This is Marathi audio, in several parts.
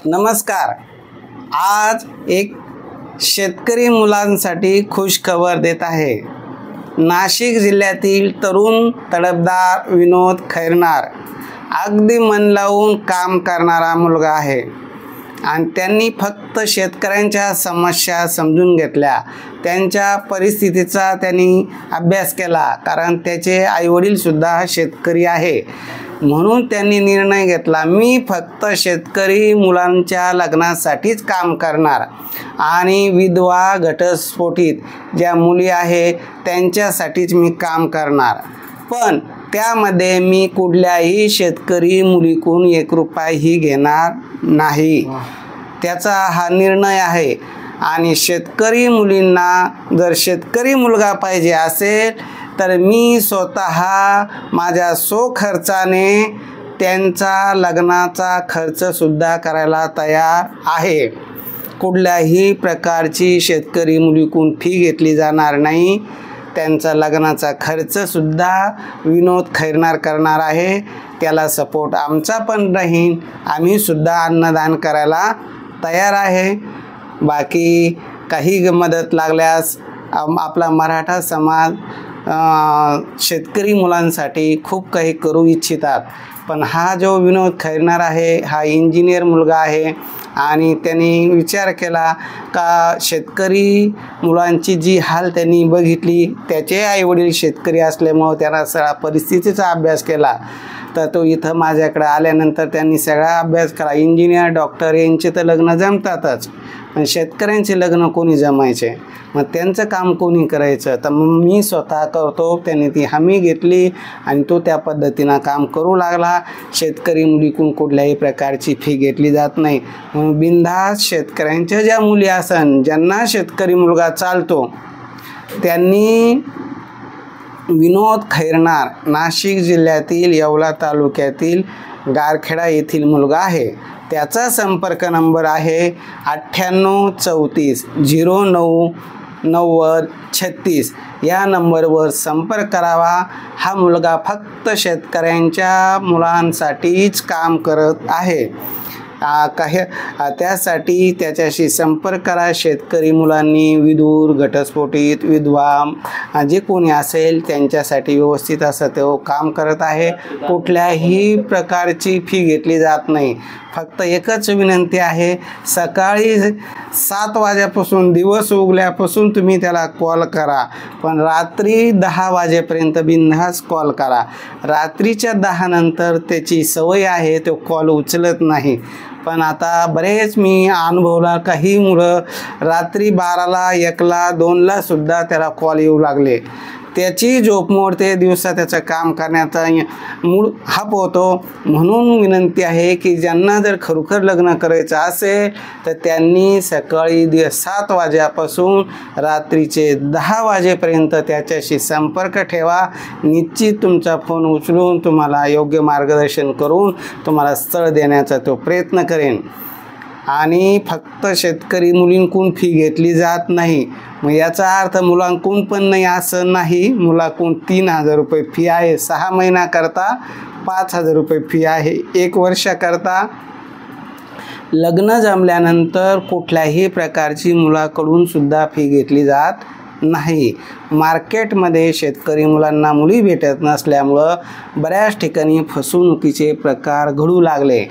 नमस्कार. आज एक शेतकरी मुलांसाठी खुश खबर देत आहे. नाशिक जिल्ह्यातील तरुण तडफदार विनोद खैरनार अगदी मन लावून काम करणारा मुलगा आहे आणि त्यांनी फक्त शेतकऱ्यांच्या समस्या समजून घेतल्या. त्यांच्या परिस्थितीचा त्यांनी अभ्यास केला, कारण त्याचे आईवडीलसुद्धा शेतकरी आहे. म्हणून त्यांनी निर्णय घेतला, मी फक्त शेतकरी मुलांच्या लग्नासाठीच काम करणार आणि विधवा घटस्फोटित ज्या मुली आहे त्यांच्यासाठीच मी काम करणार. पण त्यामध्ये मी कुठल्याही शेतकरी मुलीकडून 1 रुपयाही घेणार नाही. त्याचा हा निर्णय आहे. आणि शेतकरी मुलींना जर शेतकरी मुलगा पाहिजे असेल तर मी स्वतः माझ्या स्वखर्चाने त्यांचा लग्नाचा खर्चसुद्धा करायला तयार आहे. कुठल्याही प्रकारची शेतकरी मुलीकडून फी घेतली जाणार नाही. त्यांचा लग्नाचा खर्चसुद्धा विनोद खैरनार करणार आहे. त्याला सपोर्ट आमचा पण राहील. आम्हीसुद्धा अन्नदान करायला तयार आहे. बाकी काही मदत लागल्यास आपला मराठा समाज शेतकरी मुलांसाठी खूप काही करू इच्छितात. पण हा जो विनोद खैरनार आहे हा इंजिनियर मुलगा आहे आणि त्यांनी विचार केला का शेतकरी मुलांची जी हाल त्यांनी बघितली. त्याचे आईवडील शेतकरी असल्यामुळं त्यांना सगळा परिस्थितीचा अभ्यास केला. तर तो इथं माझ्याकडे आल्यानंतर त्यांनी सगळा अभ्यास केला. इंजिनियर डॉक्टर यांचे तर लग्न जमतातच, पण शेतकऱ्यांचे लग्न कोणी जमायचे, मग त्यांचं काम कोणी करायचं. तर मग मी स्वतः करतो. त्यांनी ती हमी घेतली आणि तो त्या पद्धतीनं काम करू लागला. शेतकरी मुलीकडून कुठल्याही प्रकारची फी घेतली जात नाही. म्हणून बिनधास्त शेतकऱ्यांच्या ज्या मुली असन ज्यांना शेतकरी मुलगा चालतो त्यांनी विनोद खैरनार नाशिक जिल्ह्यातील येवला तालुक्यातील गारखेडा येथील मुलगा आहे. त्याचा संपर्क नंबर आहे 9834099036. या नंबरवर संपर्क करावा. हा मुलगा फक्त शेतकऱ्यांच्या मुलांसाठीच काम करत आहे. त्यासाठी त्याच्याशी संपर्क करा. शेतकरी मुलांनी विधूर घटस्फोटित विधवा जे कोणी असेल त्यांच्यासाठी व्यवस्थित असं तो काम करत आहे. कुठल्याही प्रकारची फी घेतली जात नाही. फक्त एकच विनंती आहे, सकाळी 7 वाजेपासून दिवस उगल्यापासून तुम्ही त्याला कॉल करा, पण रात्री 10 वाजेपर्यंत बिनधास्त कॉल करा. रात्रीच्या 10 नंतर त्याची सवय आहे, तो कॉल उचलत नाही. पण आता बरेच मी अनुभवला, काही मुलं रात्री 12ला 1ला 2ला सुद्धा त्याला कॉल येऊ लागले. त्याची झोप मोडते, दिवसा त्याचं काम करण्याचा मूड हाप होतो. म्हणून विनंती आहे की ज्यांना जर खरोखर लग्न करायचं असेल तर त्यांनी सकाळी 7 वाजेपासून रात्रीचे 10 वाजेपर्यंत त्याच्याशी संपर्क ठेवा. निश्चित तुमचा फोन उचलून तुम्हाला योग्य मार्गदर्शन करून तुम्हाला स्थळ देण्याचा तो प्रयत्न करेन. आणि फक्त शेतकरी मुलींकडून फी घेतली जात नाही. मग याचा अर्थ मुलांकडून पण नाही असं नाही. मुलाकडून 3000 रुपये फी आहे. 6 महिन्याकरता 5000 रुपये फी आहे. 1 वर्षाकरता. लग्न जमल्यानंतर कुठल्याही प्रकारची मुलाकडून सुद्धा फी घेतली जात नाही. मार्केटमध्ये शेतकरी मुलांना मुली भेटत नसल्यामुळं बऱ्याच ठिकाणी फसवणुकीचे प्रकार घडू लागले.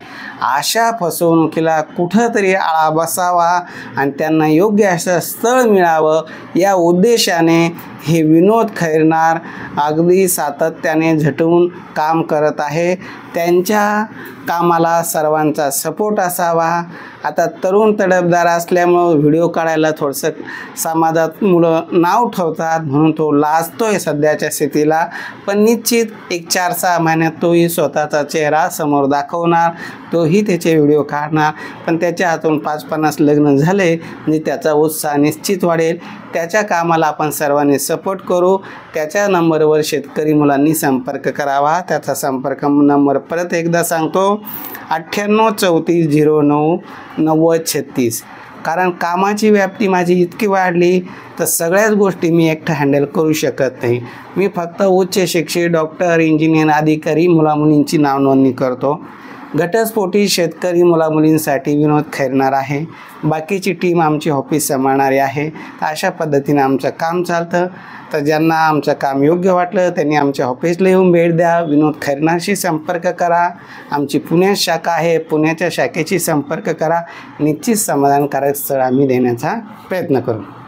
अशा फसवणुकीला कुठंतरी आळा बसावा आणि त्यांना योग्य असं स्थळ मिळावं या उद्देशाने हे विनोद खैरनार अगदी सातत्याने झटून काम करत आहे. त्यांच्या कामाला सर्वांचा सपोर्ट असावा. आता तरुण तडफदार असल्यामुळं व्हिडिओ काढायला थोडंसं समाजात मुलं नाव ठेवतात, म्हणून तो लाजतोय सध्याच्या स्थितीला. पण निश्चित एक 4-6 महिन्यात तोही स्वतःचा चेहरा समोर दाखवणार. तोही त्याचे व्हिडिओ काढणार. पण त्याच्या हातून 5-50 लग्न झाले म्हणजे त्याचा उत्साह निश्चित वाढेल. त्याच्या कामाला आपण सर्वांनी सपोर्ट करू. त्याच्या नंबरवर शेतकरी मुलांनी संपर्क करावा. त्याचा संपर्क नंबर परत एकदा सांगतो, 9834099036. कारण कामाची व्याप्ती माझी इतकी वाढली तर सगळ्याच गोष्टी मी एकटा हँडल करू शकत नाही. मी फक्त उच्च शिक्षित डॉक्टर, इंजिनियर, अधिकारी मुलामुलींची नावनोंदणी करतो. घटस्फोटी शेतकरी मुलामुलींसाठी विनोद खैरनार आहे. बाकीची टीम आमची ऑफिस सांभाळणारी आहे. तर अशा पद्धतीने आमचं काम चालतं. तर ज्यांना आमचं काम योग्य वाटलं त्यांनी आमच्या ऑफिसला येऊन भेट द्या. विनोद खैरनारशी संपर्क करा. आमची पुण्यात शाखा आहे, पुण्याच्या शाखेशी संपर्क करा. निश्चित समाधानकारक स्थळ आम्ही देण्याचा प्रयत्न करू.